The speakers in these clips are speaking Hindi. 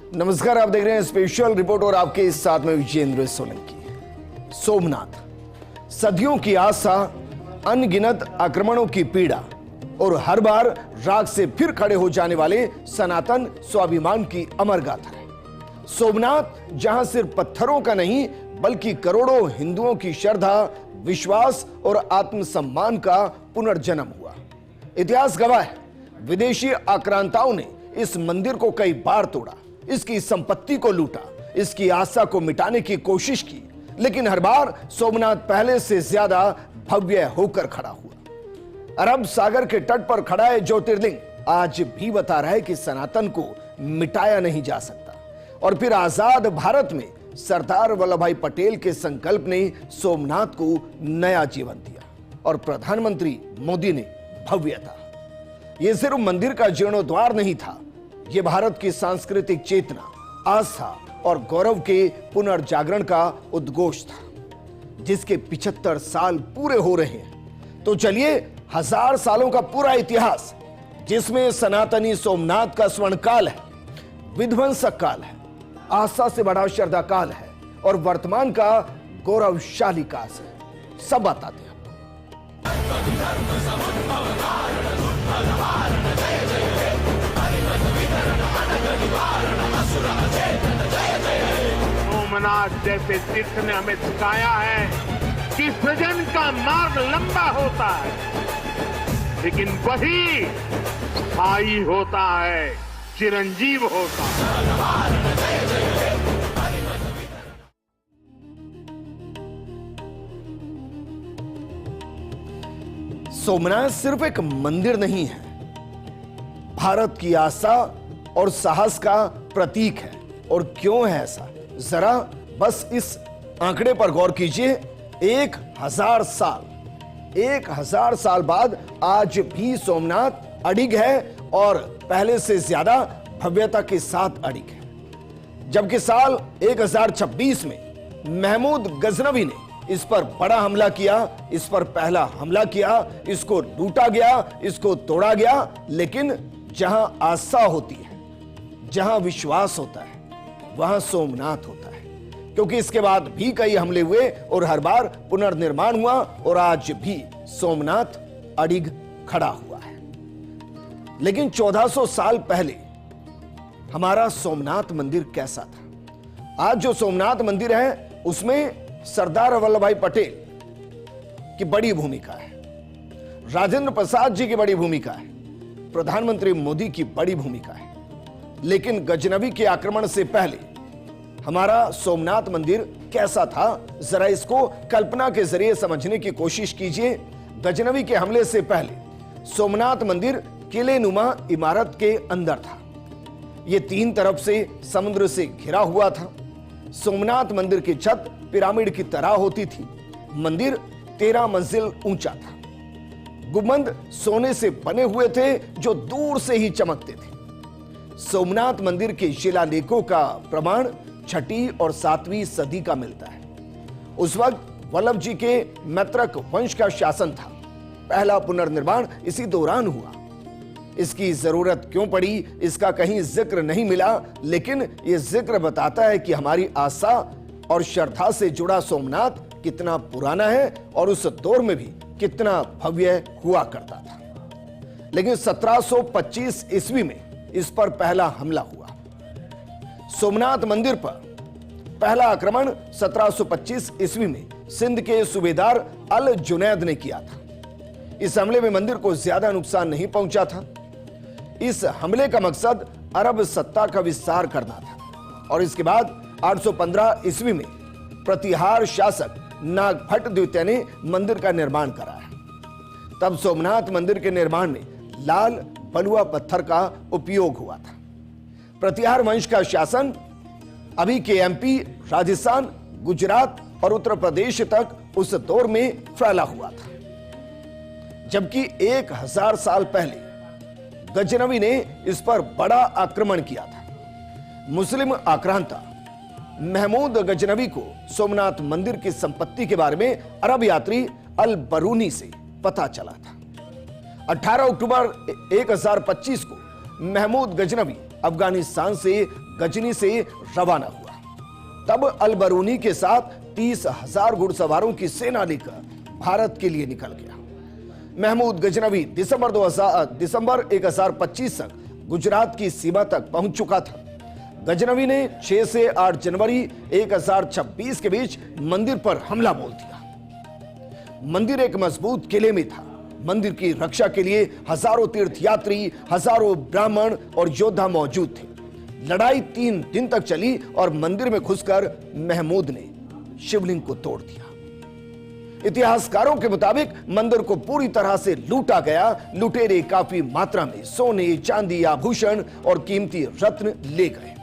नमस्कार, आप देख रहे हैं स्पेशल रिपोर्ट और आपके साथ में विजेंद्र सोलंकी। सोमनाथ, सदियों की आशा, अनगिनत आक्रमणों की पीड़ा और हर बार राख से फिर खड़े हो जाने वाले सनातन स्वाभिमान की अमर गाथा है। सोमनाथ जहां सिर्फ पत्थरों का नहीं बल्कि करोड़ों हिंदुओं की श्रद्धा, विश्वास और आत्मसम्मान का पुनर्जन्म हुआ। इतिहास गवाह है, विदेशी आक्रांताओं ने इस मंदिर को कई बार तोड़ा, इसकी संपत्ति को लूटा, इसकी आशा को मिटाने की कोशिश की, लेकिन हर बार सोमनाथ पहले से ज्यादा भव्य होकर खड़ा हुआ। अरब सागर के तट पर खड़ा है ज्योतिर्लिंग आज भी बता रहा है कि सनातन को मिटाया नहीं जा सकता। और फिर आजाद भारत में सरदार वल्लभ भाई पटेल के संकल्प ने सोमनाथ को नया जीवन दिया और प्रधानमंत्री मोदी ने भव्यता। यह सिर्फ मंदिर का जीर्णोद्वार नहीं था, यह भारत की सांस्कृतिक चेतना, आस्था और गौरव के पुनर्जागरण का उद्घोष था, जिसके 75 साल पूरे हो रहे हैं। तो चलिए, 1000 सालों का पूरा इतिहास, जिसमें सनातनी सोमनाथ का स्वर्ण काल है, विध्वंसक काल है, आस्था से बड़ा श्रद्धा काल है और वर्तमान का गौरवशाली काल है, सब बताते हैं। सोमनाथ जैसे तीर्थ ने हमें सिखाया है कि सृजन का मार्ग लंबा होता है, लेकिन वही स्थायी होता है, चिरंजीव होता है। सोमनाथ सिर्फ एक मंदिर नहीं है, भारत की आस्था और साहस का प्रतीक है। और क्यों है ऐसा, जरा बस इस आंकड़े पर गौर कीजिए। 1000 साल बाद आज भी सोमनाथ अडिग है और पहले से ज्यादा भव्यता के साथ अडिग है। जबकि साल 1026 में महमूद गजनवी ने इस पर बड़ा हमला किया, इस पर पहला हमला किया, इसको लूटा गया, इसको तोड़ा गया। लेकिन जहां आस्था होती है, जहां विश्वास होता है, वहां सोमनाथ होता है। क्योंकि इसके बाद भी कई हमले हुए और हर बार पुनर्निर्माण हुआ और आज भी सोमनाथ अडिग खड़ा हुआ है। लेकिन 1400 साल पहले हमारा सोमनाथ मंदिर कैसा था? आज जो सोमनाथ मंदिर है उसमें सरदार वल्लभ भाई पटेल की बड़ी भूमिका है, राजेंद्र प्रसाद जी की बड़ी भूमिका है, प्रधानमंत्री मोदी की बड़ी भूमिका है। लेकिन गजनवी के आक्रमण से पहले हमारा सोमनाथ मंदिर कैसा था, जरा इसको कल्पना के जरिए समझने की कोशिश कीजिए। गजनवी के हमले से पहले सोमनाथ मंदिर किलेनुमा इमारत के अंदर था। यह 3 तरफ से समुद्र से घिरा हुआ था। सोमनाथ मंदिर की छत पिरामिड की तरह होती थी। मंदिर 13 मंजिल ऊंचा था। गुंबद सोने से बने हुए थे जो दूर से ही चमकते थे। सोमनाथ मंदिर के शिलालेखों का प्रमाण 6वीं और 7वीं सदी का मिलता है। उस वक्त वल्लभ जी के मैत्रक वंश का शासन था। पहला पुनर्निर्माण इसी दौरान हुआ। इसकी जरूरत क्यों पड़ी, इसका कहीं जिक्र नहीं मिला, लेकिन यह जिक्र बताता है कि हमारी आस्था और श्रद्धा से जुड़ा सोमनाथ कितना पुराना है और उस दौर में भी कितना भव्य हुआ करता था। लेकिन 1725 ईस्वी में इस पर पहला हमला हुआ। सोमनाथ मंदिर पर पहला आक्रमण 1725 ईस्वी में सिंध के सूबेदार अल जुनैद ने किया था। इस हमले में मंदिर को ज्यादा नुकसान नहीं पहुंचा था। इस हमले का मकसद अरब सत्ता का विस्तार करना था। और इसके बाद 815 ईस्वी में प्रतिहार शासक नागभट्ट द्वितीय ने मंदिर का निर्माण कराया। तब सोमनाथ मंदिर के निर्माण में लाल बलुआ पत्थर का उपयोग हुआ था। प्रतिहार वंश का शासन अभी के एमपी, राजस्थान, गुजरात और उत्तर प्रदेश तक उस दौर में फैला हुआ था। जबकि 1000 साल पहले गजनवी ने इस पर बड़ा आक्रमण किया था। मुस्लिम आक्रांता महमूद गजनवी को सोमनाथ मंदिर की संपत्ति के बारे में अरब यात्री अल बरूनी से पता चला था। 18 अक्टूबर 1025 को महमूद गजनवी अफगानिस्तान से गजनी से रवाना हुआ। तब अल-बरूनी के साथ 30,000 घुड़सवारों की सेना लेकर भारत के लिए निकल गया। महमूद गजनवी दिसंबर 1025 तक गुजरात की सीमा तक पहुंच चुका था। गजनवी ने 6 से 8 जनवरी 1026 के बीच मंदिर पर हमला बोल दिया। मंदिर एक मजबूत किले में था। मंदिर की रक्षा के लिए हजारों तीर्थयात्री, हजारों ब्राह्मण और योद्धा मौजूद थे। लड़ाई 3 दिन तक चली और मंदिर में घुसकर महमूद ने शिवलिंग को तोड़ दिया। इतिहासकारों के मुताबिक मंदिर को पूरी तरह से लूटा गया। लुटेरे काफी मात्रा में सोने, चांदी, आभूषण और कीमती रत्न ले गए।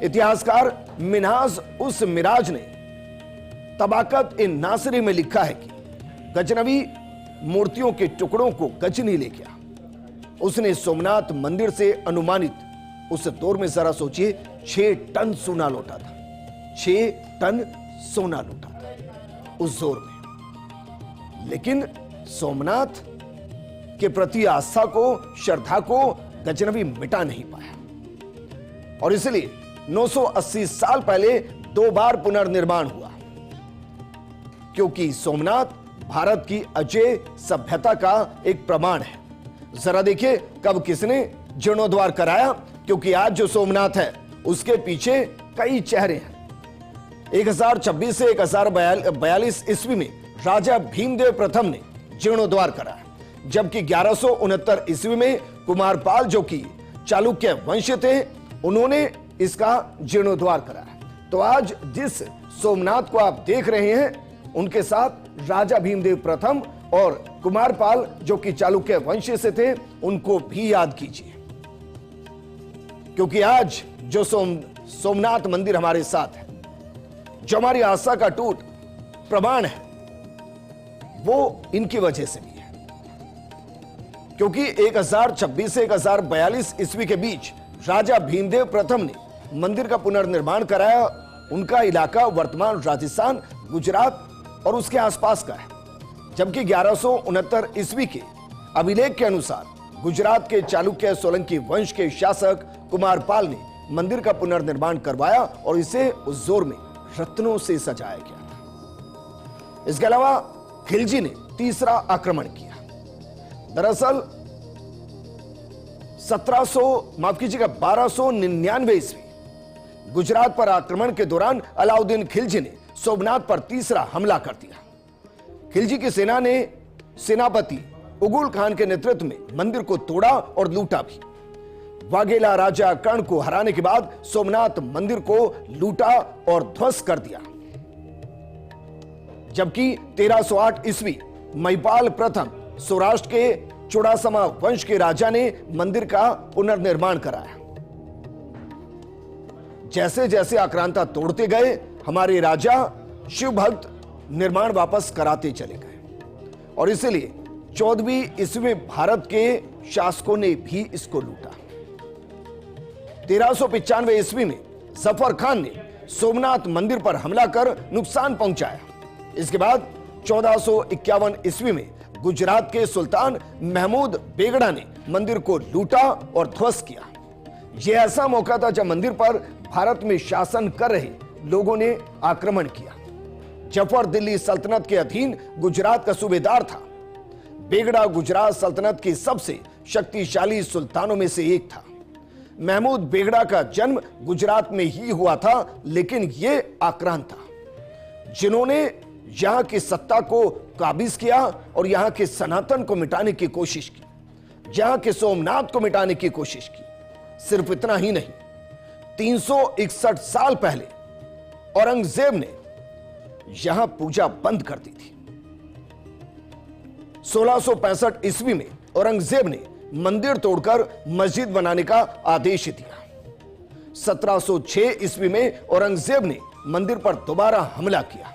इतिहासकार मिन्हाज उस मिराज ने तबाकत इन नासिरी में लिखा है कि गजनवी मूर्तियों के टुकड़ों को गजनी ले गया। उसने सोमनाथ मंदिर से अनुमानित उस दौर में जरा सोचिए 6 टन सोना लौटा था। 6 टन सोना लौटा था उस दौर में। लेकिन सोमनाथ के प्रति आस्था को, श्रद्धा को गजनवी मिटा नहीं पाया और इसलिए 980 साल पहले 2 बार पुनर्निर्माण हुआ। क्योंकि सोमनाथ भारत की अजय सभ्यता का एक प्रमाण है। जरा देखिए कब किसने जीर्णोद्वार कराया, क्योंकि आज जो सोमनाथ है उसके पीछे कई चेहरे हैं। 1026 से 1042 ईस्वी में राजा भीमदेव प्रथम ने जीर्णोद्वार कराया, जबकि 1169 ईस्वी में कुमारपाल जो कि चालुक्य वंश थे उन्होंने इसका जीर्णोद्वार कराया। तो आज जिस सोमनाथ को आप देख रहे हैं उनके साथ राजा भीमदेव प्रथम और कुमारपाल जो कि चालुक्य वंश से थे उनको भी याद कीजिए, क्योंकि आज जो सोमनाथ मंदिर हमारे साथ है, जो हमारी आस्था का टूट प्रमाण है, वो इनकी वजह से भी है। क्योंकि 1026 से 1042 ईस्वी के बीच राजा भीमदेव प्रथम ने मंदिर का पुनर्निर्माण कराया। उनका इलाका वर्तमान राजस्थान, गुजरात और उसके आसपास का है, जबकि 1169 ईस्वी के अभिलेख के अनुसार गुजरात के चालुक्य सोलंकी वंश के शासक कुमारपाल ने मंदिर का पुनर्निर्माण करवाया और इसे उस जोर में रत्नों से सजाया गया था। इसके अलावा खिलजी ने तीसरा आक्रमण किया। दरअसल 1299 ईस्वी गुजरात पर आक्रमण के दौरान अलाउद्दीन खिलजी ने सोमनाथ पर तीसरा हमला कर दिया। खिलजी की सेना ने सेनापति उगुल खान के नेतृत्व में मंदिर को तोड़ा और लूटा भी। वाघेला राजा कर्ण को हराने के बाद सोमनाथ मंदिर को लूटा और ध्वस्त कर दिया, जबकि 1308 ईस्वी महिपाल प्रथम सौराष्ट्र के चुड़ासमा वंश के राजा ने मंदिर का पुनर्निर्माण कराया। जैसे जैसे आक्रांता तोड़ते गए हमारे राजा शिव भक्त निर्माण वापस कराते चले गए और इसलिए 14वीं ईस्वी में भारत के शासकों ने भी इसको लूटा। 1395 ईस्वी में जफर खान ने सोमनाथ मंदिर पर हमला कर नुकसान पहुंचाया। इसके बाद 1451 ईस्वी में गुजरात के सुल्तान महमूद बेगड़ा ने मंदिर को लूटा और ध्वस्त किया। यह ऐसा मौका था जब मंदिर पर भारत में शासन कर रहे लोगों ने आक्रमण किया। जफर दिल्ली सल्तनत के अधीन गुजरात का सूबेदार था। बेगड़ा गुजरात सल्तनत की सबसे शक्तिशाली सुल्तानों में से एक था। महमूद बेगड़ा का जन्म गुजरात में ही हुआ था, लेकिन यह आक्रांत था जिन्होंने यहां की सत्ता को काबिज किया और यहां के सनातन को मिटाने की कोशिश की, यहां के सोमनाथ को मिटाने की कोशिश की। सिर्फ इतना ही नहीं, 361 साल पहले औरंगजेब ने यहां पूजा बंद कर दी थी। 1665 ईस्वी में औरंगजेब ने मंदिर तोड़कर मस्जिद बनाने का आदेश दिया। 1706 ईस्वी में औरंगजेब ने मंदिर पर दोबारा हमला किया।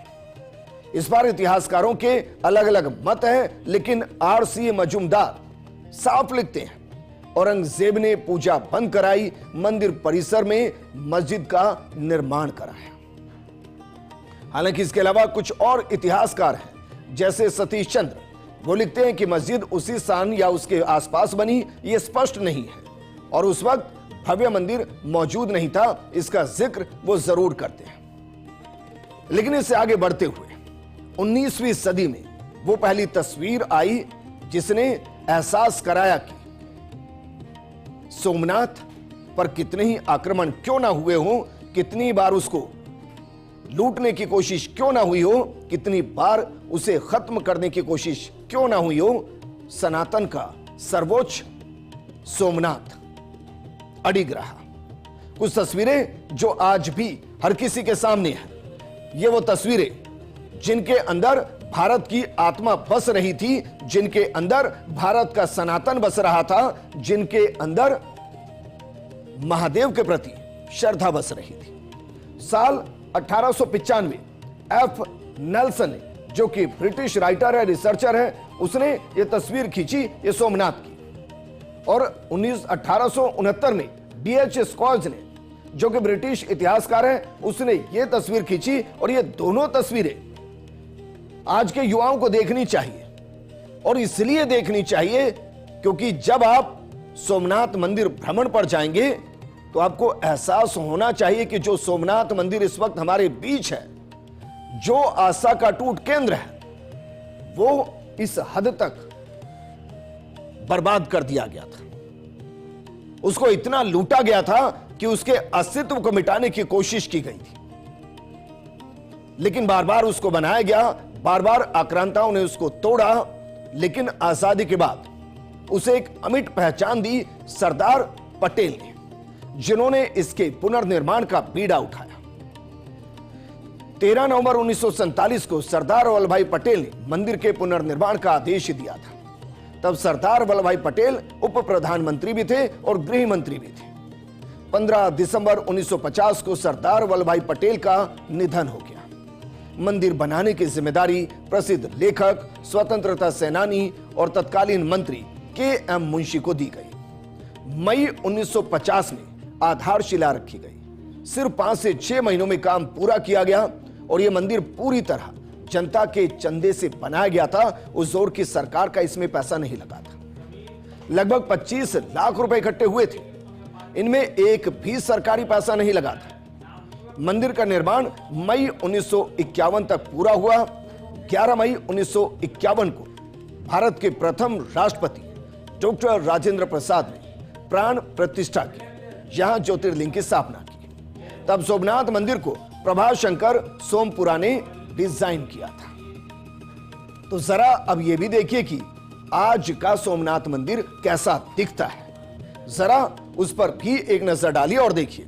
इस बार इतिहासकारों के अलग अलग मत हैं, लेकिन आर.सी. मजूमदार साफ लिखते हैं औरंगजेब ने पूजा बंद कराई, मंदिर परिसर में मस्जिद का निर्माण कराया। हालांकि इसके अलावा कुछ और इतिहासकार हैं, जैसे सतीश चंद्र, वो लिखते हैं कि मस्जिद उसी स्थान या उसके आसपास बनी, ये स्पष्ट नहीं है और उस वक्त भव्य मंदिर मौजूद नहीं था, इसका जिक्र वो जरूर करते हैं। लेकिन इससे आगे बढ़ते हुए 19वीं सदी में वो पहली तस्वीर आई जिसने एहसास कराया कि सोमनाथ पर कितने ही आक्रमण क्यों ना हुए हों, कितनी बार उसको लूटने की कोशिश क्यों ना हुई हो, कितनी बार उसे खत्म करने की कोशिश क्यों ना हुई हो, सनातन का सर्वोच्च सोमनाथ अडिग रहा। कुछ तस्वीरें जो आज भी हर किसी के सामने हैं, ये वो तस्वीरें जिनके अंदर भारत की आत्मा बस रही थी, जिनके अंदर भारत का सनातन बस रहा था, जिनके अंदर महादेव के प्रति श्रद्धा बस रही थी। साल 1895 एफ नेल्सन ने, जो कि ब्रिटिश राइटर है, रिसर्चर है, उसने ये तस्वीर खींची ये सोमनाथ की। और 1869 में डीएच स्कॉल्स ने, जो कि ब्रिटिश इतिहासकार है, उसने ये तस्वीर खींची। और ये दोनों तस्वीरें आज के युवाओं को देखनी चाहिए, और इसलिए देखनी चाहिए क्योंकि जब आप सोमनाथ मंदिर भ्रमण पर जाएंगे तो आपको एहसास होना चाहिए कि जो सोमनाथ मंदिर इस वक्त हमारे बीच है, जो आशा का टूट केंद्र है, वो इस हद तक बर्बाद कर दिया गया था। उसको इतना लूटा गया था कि उसके अस्तित्व को मिटाने की कोशिश की गई थी, लेकिन बार बार उसको बनाया गया, बार बार आक्रांताओं ने उसको तोड़ा। लेकिन आजादी के बाद उसे एक अमिट पहचान दी सरदार पटेल ने, जिन्होंने इसके पुनर्निर्माण का बीड़ा उठाया। 13 नवंबर 1947 को सरदार वल्लभ भाई पटेल ने मंदिर के पुनर्निर्माण का आदेश दिया था। तब सरदार वल्लभ भाई पटेल उप प्रधानमंत्री भी थे और गृह मंत्री भी थे। 15 दिसंबर 1950 को सरदार वल्लभ भाई पटेल का निधन हो गया। मंदिर बनाने की जिम्मेदारी प्रसिद्ध लेखक, स्वतंत्रता सेनानी और तत्कालीन मंत्री के.एम. मुंशी को दी गई। मई 1950 में आधारशिला रखी गई। सिर्फ 5 से 6 महीनों में काम पूरा किया गया और यह मंदिर पूरी तरह जनता के चंदे से बनाया गया था। उस जोर की सरकार का इसमें पैसा नहीं लगा था। लगभग 25 लाख रुपए इकट्ठे हुए थे, इनमें एक भी सरकारी पैसा नहीं लगा था। मंदिर का निर्माण मई 1951 तक पूरा हुआ। 11 मई 1951 को भारत के प्रथम राष्ट्रपति डॉक्टर राजेंद्र प्रसाद ने प्राण प्रतिष्ठा की, यहां ज्योतिर्लिंग की स्थापना की। तब सोमनाथ मंदिर को प्रभाशंकर सोमपुरा ने डिजाइन किया था। तो जरा अब यह भी देखिए कि आज का सोमनाथ मंदिर कैसा दिखता है। जरा उस पर भी एक नजर डालिए और देखिए,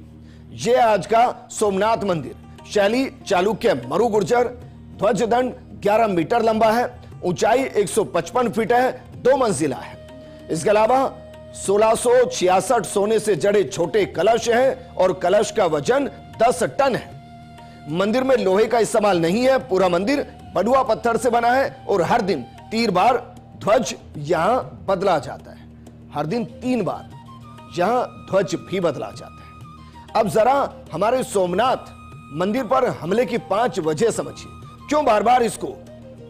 यह आज का सोमनाथ मंदिर शैली चालुक्य मरु गुर्जर। ध्वज दंड 11 मीटर लंबा है, ऊंचाई 155 फीट है, 2 मंजिला है। इसके अलावा 1666 सोने से जड़े छोटे कलश हैं और कलश का वजन 10 टन है। मंदिर में लोहे का इस्तेमाल नहीं है, पूरा मंदिर बलुआ पत्थर से बना है और हर दिन 3 बार ध्वज यहां बदला जाता है। हर दिन 3 बार यहां ध्वज भी बदला जाता है। अब जरा हमारे सोमनाथ मंदिर पर हमले की 5 वजह समझिए। क्यों बार बार इसको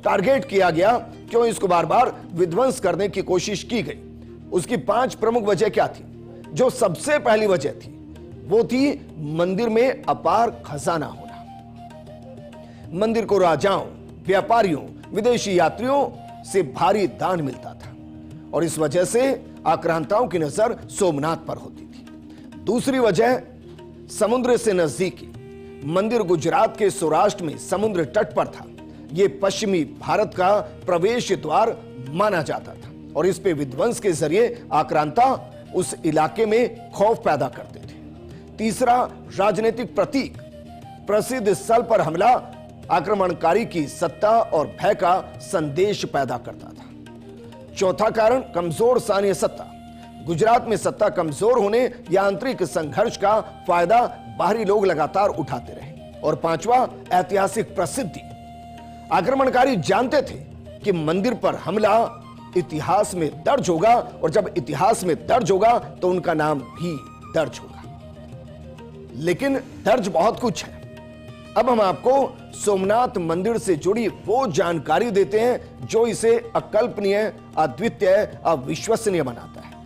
टारगेट किया गया, क्यों इसको बार बार विध्वंस करने की कोशिश की गई? उसकी 5 प्रमुख वजह क्या थी? जो सबसे पहली वजह थी वो थी मंदिर में अपार खजाना होना। मंदिर को राजाओं, व्यापारियों, विदेशी यात्रियों से भारी दान मिलता था और इस वजह से आक्रांताओं की नजर सोमनाथ पर होती थी। दूसरी वजह समुद्र से नजदीकी। मंदिर गुजरात के सौराष्ट्र में समुद्र तट पर था। यह पश्चिमी भारत का प्रवेश द्वार माना जाता था और इस पे विध्वंस के जरिए आक्रांता उस इलाके में खौफ पैदा करते थे। तीसरा राजनीतिक प्रतीक। प्रसिद्ध स्थल पर हमला आक्रमणकारी की सत्ता और भय का संदेश पैदा करता था। चौथा कारण कमजोर स्थानीय सत्ता। गुजरात में सत्ता कमजोर होने या आंतरिक संघर्ष का फायदा बाहरी लोग लगातार उठाते रहे। और पांचवा ऐतिहासिक प्रसिद्धि। आक्रमणकारी जानते थे कि मंदिर पर हमला इतिहास में दर्ज होगा और जब इतिहास में दर्ज होगा तो उनका नाम भी दर्ज होगा। लेकिन दर्ज बहुत कुछ है। अब हम आपको सोमनाथ मंदिर से जुड़ी वो जानकारी देते हैं जो इसे अकल्पनीय, अद्वितीय, अविश्वसनीय बनाता है।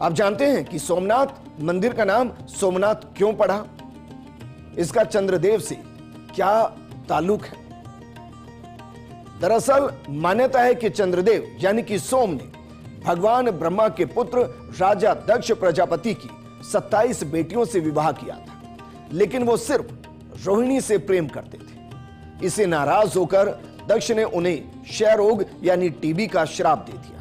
आप जानते हैं कि सोमनाथ मंदिर का नाम सोमनाथ क्यों पड़ा? इसका चंद्रदेव से क्या ताल्लुक है? दरअसल मान्यता है कि चंद्रदेव यानी कि सोम ने भगवान ब्रह्मा के पुत्र राजा दक्ष प्रजापति की 27 बेटियों से विवाह किया था, लेकिन वो सिर्फ रोहिणी से प्रेम करते थे। इसे नाराज होकर दक्ष ने उन्हें क्षय रोग यानी टीबी का श्राप दे दिया।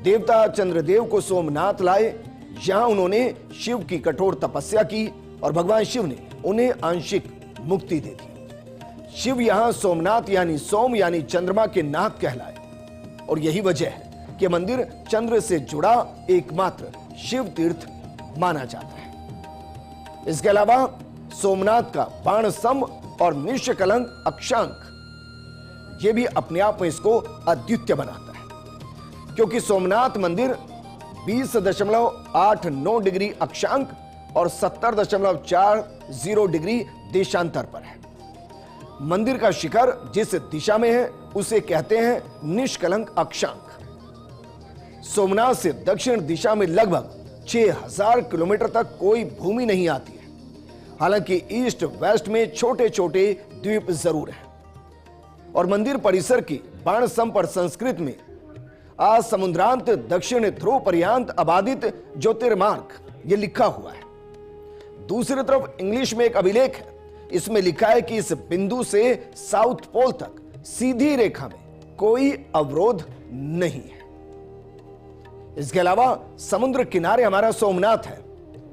देवता चंद्रदेव को सोमनाथ लाए। यहां उन्होंने शिव की कठोर तपस्या की और भगवान शिव ने उन्हें आंशिक मुक्ति दे दी। शिव यहां सोमनाथ यानी सोम यानी चंद्रमा के नाथ कहलाए और यही वजह है कि मंदिर चंद्र से जुड़ा एकमात्र शिव तीर्थ माना जाता है। इसके अलावा सोमनाथ का बाण स्तंभ और निष्कलंक अक्षांक यह भी अपने आप में इसको अद्वितीय बनाता है, क्योंकि सोमनाथ मंदिर 20.89 डिग्री अक्षांक और 70.40 डिग्री देशांतर पर है। मंदिर का शिखर जिस दिशा में है उसे कहते हैं निष्कलंक अक्षांक। सोमनाथ से दक्षिण दिशा में लगभग 6000 किलोमीटर तक कोई भूमि नहीं आती है। हालांकि ईस्ट वेस्ट में छोटे छोटे द्वीप जरूर हैं और मंदिर परिसर की बाण स्तंभ पर संस्कृत में आज समुद्रांत दक्षिण ध्रुव पर्यांत अबाधित ज्योतिर्मार्ग ये लिखा हुआ है। दूसरी तरफ इंग्लिश में एक अभिलेख है, इसमें लिखा है कि इस बिंदु से साउथ पोल तक सीधी रेखा में कोई अवरोध नहीं है। इसके अलावा समुद्र किनारे हमारा सोमनाथ है,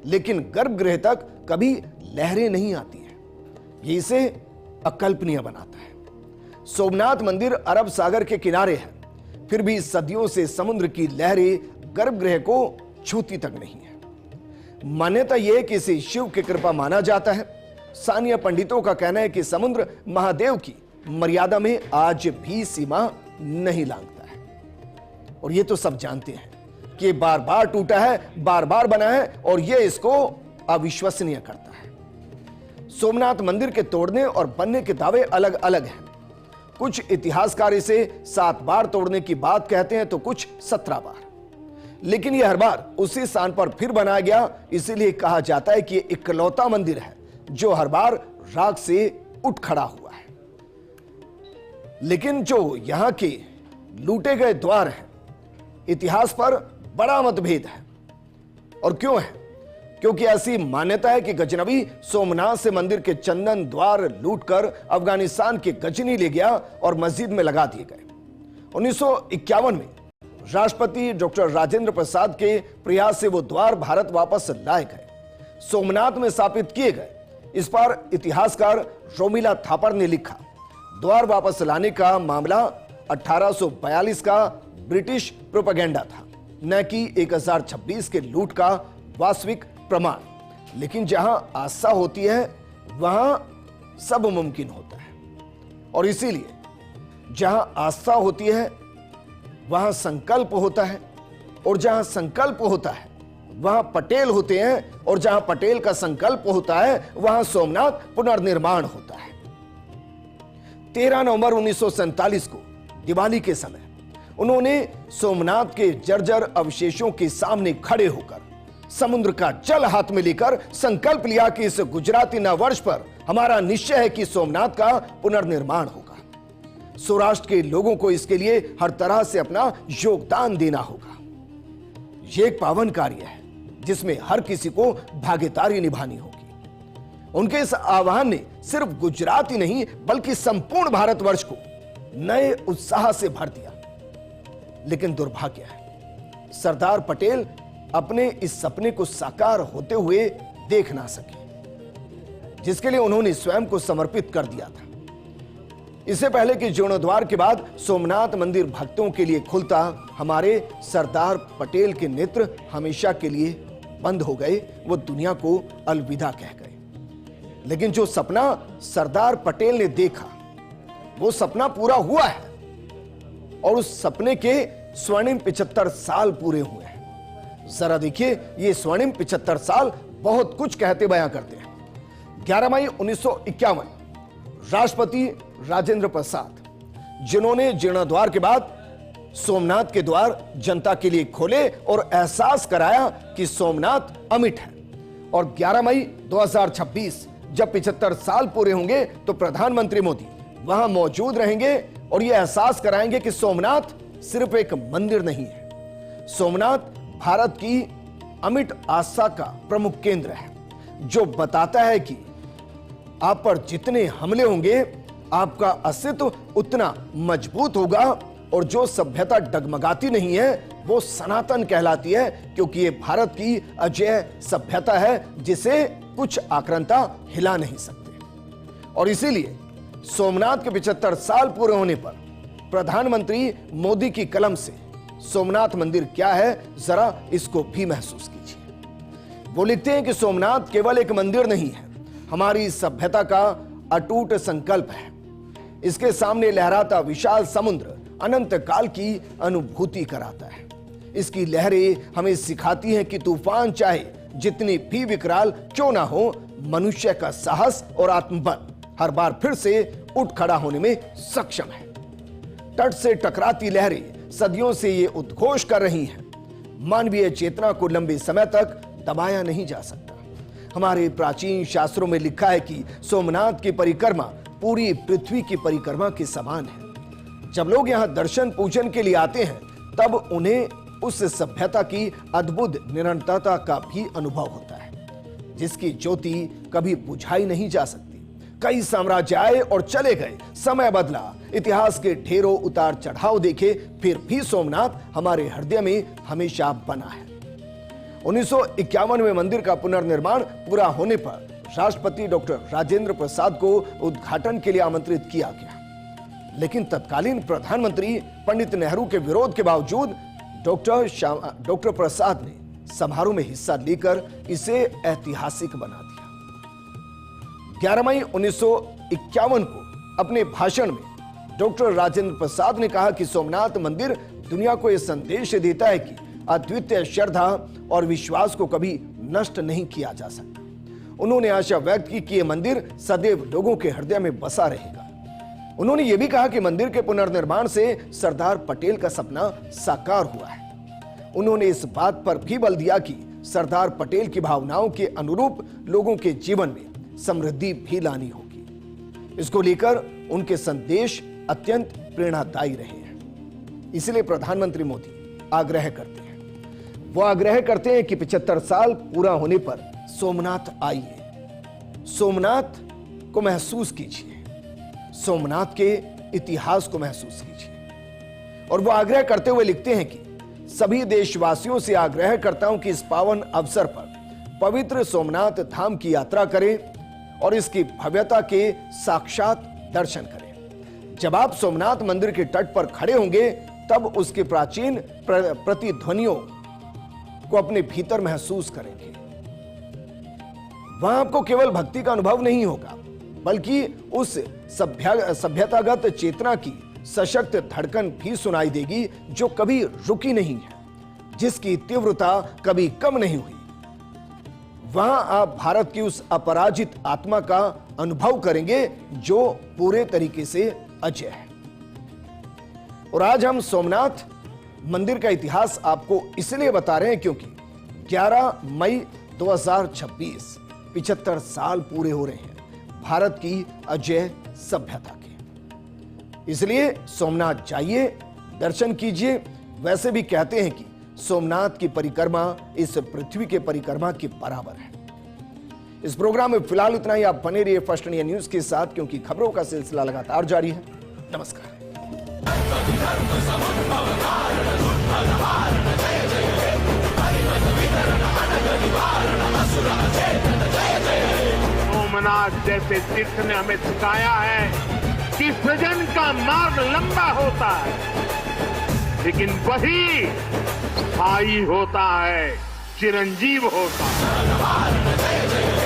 लेकिन गर्भगृह तक कभी लहरें नहीं आती है। ये इसे अकल्पनीय बनाता है। सोमनाथ मंदिर अरब सागर के किनारे है, फिर भी सदियों से समुद्र की लहरें गर्भगृह को छूती तक नहीं है। मान्यता यह है कि इसे शिव की कृपा माना जाता है। स्थानीय पंडितों का कहना है कि समुद्र महादेव की मर्यादा में आज भी सीमा नहीं लांघता है। और ये तो सब जानते हैं कि बार बार टूटा है, बार बार बना है और यह इसको अविश्वसनीय करता है। सोमनाथ मंदिर के तोड़ने और बनने के दावे अलग अलग हैं। कुछ इतिहासकार इसे 7 बार तोड़ने की बात कहते हैं तो कुछ 17 बार, लेकिन यह हर बार उसी स्थान पर फिर बनाया गया। इसीलिए कहा जाता है कि यह इकलौता मंदिर है जो हर बार राख से उठ खड़ा हुआ है। लेकिन जो यहां के लूटे गए द्वार हैं, इतिहास पर बड़ा मतभेद है। और क्यों है? क्योंकि ऐसी मान्यता है कि गजनवी सोमनाथ से मंदिर के चंदन द्वार लूटकर अफगानिस्तान के गजनी ले गया और मस्जिद में लगा दिए गए। 1951 में राष्ट्रपति डॉक्टर राजेंद्र प्रसाद के प्रयास से वो द्वार भारत वापस लाए गए, सोमनाथ में स्थापित किए गए। इस पर इतिहासकार रोमिला थापर ने लिखा, द्वार वापस लाने का मामला 1842 का ब्रिटिश प्रोपेगेंडा था, न कि 1026 के लूट का वास्तविक प्रमाण। लेकिन जहां आस्था होती है वहां सब मुमकिन होता है और इसीलिए जहां आस्था होती है वहां संकल्प होता है और जहां संकल्प होता है वहां पटेल होते हैं और जहां पटेल का संकल्प होता है वहां सोमनाथ पुनर्निर्माण होता है। 13 नवंबर 1947 को दिवाली के समय उन्होंने सोमनाथ के जर्जर अवशेषों के सामने खड़े होकर समुद्र का जल हाथ में लेकर संकल्प लिया कि इस गुजराती नववर्ष पर हमारा निश्चय है कि सोमनाथ का पुनर्निर्माण होगा। सौराष्ट्र के लोगों को इसके लिए हर तरह से अपना योगदान देना होगा। यह एक पावन कार्य है जिसमें हर किसी को भागीदारी निभानी होगी। उनके इस आह्वान ने सिर्फ गुजरात ही नहीं बल्कि संपूर्ण भारतवर्ष को नए उत्साह से भर दिया। लेकिन दुर्भाग्य है सरदार पटेल अपने इस सपने को साकार होते हुए देख ना सके, जिसके लिए उन्होंने स्वयं को समर्पित कर दिया था। इससे पहले कि जीर्णोद्वार के बाद सोमनाथ मंदिर भक्तों के लिए खुलता, हमारे सरदार पटेल के नेत्र हमेशा के लिए बंद हो गए। वो दुनिया को अलविदा कह गए। लेकिन जो सपना सरदार पटेल ने देखा वो सपना पूरा हुआ है और उस सपने के स्वर्णिम 75 साल पूरे हुए हैं। जरा देखिए, ये स्वर्णिम 75 साल बहुत कुछ कहते बयां करते हैं। 11 मई 1951 राष्ट्रपति राजेंद्र प्रसाद, जिन्होंने जीर्णोद्वार के बाद सोमनाथ के द्वार जनता के लिए खोले और एहसास कराया कि सोमनाथ अमिट है। और 11 मई 2026 जब 75 साल पूरे होंगे तो प्रधानमंत्री मोदी वहां मौजूद रहेंगे और यह एहसास कराएंगे कि सोमनाथ सिर्फ एक मंदिर नहीं है, सोमनाथ भारत की अमिट आस्था का प्रमुख केंद्र है, जो बताता है कि आप पर जितने हमले होंगे आपका अस्तित्व उतना मजबूत होगा और जो सभ्यता डगमगाती नहीं है वो सनातन कहलाती है, क्योंकि ये भारत की अजेय सभ्यता है जिसे कुछ आक्रांता हिला नहीं सकते। और इसीलिए सोमनाथ के 75 साल पूरे होने पर प्रधानमंत्री मोदी की कलम से सोमनाथ मंदिर क्या है जरा इसको भी महसूस कीजिए। वो लिखते हैं कि सोमनाथ केवल एक मंदिर नहीं है, हमारी सभ्यता का अटूट संकल्प है। इसके सामने लहराता विशाल समुद्र अनंत काल की अनुभूति कराता है। इसकी लहरें हमें सिखाती हैं कि तूफान चाहे जितनी भी विकराल क्यों ना हो, मनुष्य का साहस और आत्मबल हर बार फिर से उठ खड़ा होने में सक्षम है। तट से टकराती लहरें सदियों से ये उद्घोष कर रही हैं, मानवीय चेतना को लंबे समय तक दबाया नहीं जा सकता। हमारे प्राचीन शास्त्रों में लिखा है कि सोमनाथ की परिक्रमा पूरी पृथ्वी की परिक्रमा के समान है। जब लोग यहां दर्शन पूजन के लिए आते हैं तब उन्हें उस सभ्यता की अद्भुत निरंतरता का भी अनुभव होता है, जिसकी ज्योति कभी बुझाई नहीं जा सकती। कई साम्राज्य आए और चले गए, समय बदला, इतिहास के ढेरों उतार चढ़ाव देखे, फिर भी सोमनाथ हमारे हृदय में हमेशा बना है। 1951 में मंदिर का पुनर्निर्माण पूरा होने पर राष्ट्रपति डॉक्टर राजेंद्र प्रसाद को उद्घाटन के लिए आमंत्रित किया गया, लेकिन तत्कालीन प्रधानमंत्री पंडित नेहरू के विरोध के बावजूद डॉक्टर प्रसाद ने समारोह में हिस्सा लेकर इसे ऐतिहासिक बना दिया। 11 मई 1951 को अपने भाषण में डॉक्टर राजेंद्र प्रसाद ने कहा कि सोमनाथ मंदिर दुनिया को यह संदेश देता है कि अद्वितीय श्रद्धा और विश्वास को कभी नष्ट नहीं किया जा सकता। उन्होंने आशा व्यक्त की कि यह मंदिर सदैव लोगों के हृदय में बसा रहेगा। उन्होंने यह भी कहा कि मंदिर के पुनर्निर्माण से सरदार पटेल का सपना साकार हुआ है। उन्होंने इस बात पर भी बल दिया कि सरदार पटेल की भावनाओं के अनुरूप लोगों के जीवन में समृद्धि भी लानी होगी। इसको लेकर उनके संदेश अत्यंत प्रेरणादायी रहे हैं। इसलिए प्रधानमंत्री मोदी आग्रह करते हैं, वो आग्रह करते हैं कि 75 साल पूरा होने पर सोमनाथ आइए, सोमनाथ को महसूस कीजिए, सोमनाथ के इतिहास को महसूस कीजिए। और वो आग्रह करते हुए लिखते हैं कि सभी देशवासियों से आग्रह करता हूं कि इस पावन अवसर पर पवित्र सोमनाथ धाम की यात्रा करें और इसकी भव्यता के साक्षात दर्शन करें। जब आप सोमनाथ मंदिर के तट पर खड़े होंगे तब उसके प्राचीन प्रतिध्वनियों को अपने भीतर महसूस करेंगे। वहां आपको केवल भक्ति का अनुभव नहीं होगा, बल्कि उस सभ्यतागत चेतना की सशक्त धड़कन भी सुनाई देगी जो कभी रुकी नहीं है, जिसकी तीव्रता कभी कम नहीं हुई। वहां आप भारत की उस अपराजित आत्मा का अनुभव करेंगे जो पूरे तरीके से अजय है। और आज हम सोमनाथ मंदिर का इतिहास आपको इसलिए बता रहे हैं क्योंकि 11 मई 2026 75 साल पूरे हो रहे हैं भारत की अजय सभ्यता के। इसलिए सोमनाथ जाइए, दर्शन कीजिए। वैसे भी कहते हैं कि सोमनाथ की परिक्रमा इस पृथ्वी के परिक्रमा के बराबर है। इस प्रोग्राम में फिलहाल इतना ही। आप बने रहिए फर्स्ट इंडिया न्यूज के साथ, क्योंकि खबरों का सिलसिला लगातार जारी है। नमस्कार। सोमनाथ जैसे तीर्थ ने हमें सिखाया है कि सृजन का मार्ग लंबा होता है, लेकिन वही स्थायी होता है, चिरंजीव होता है।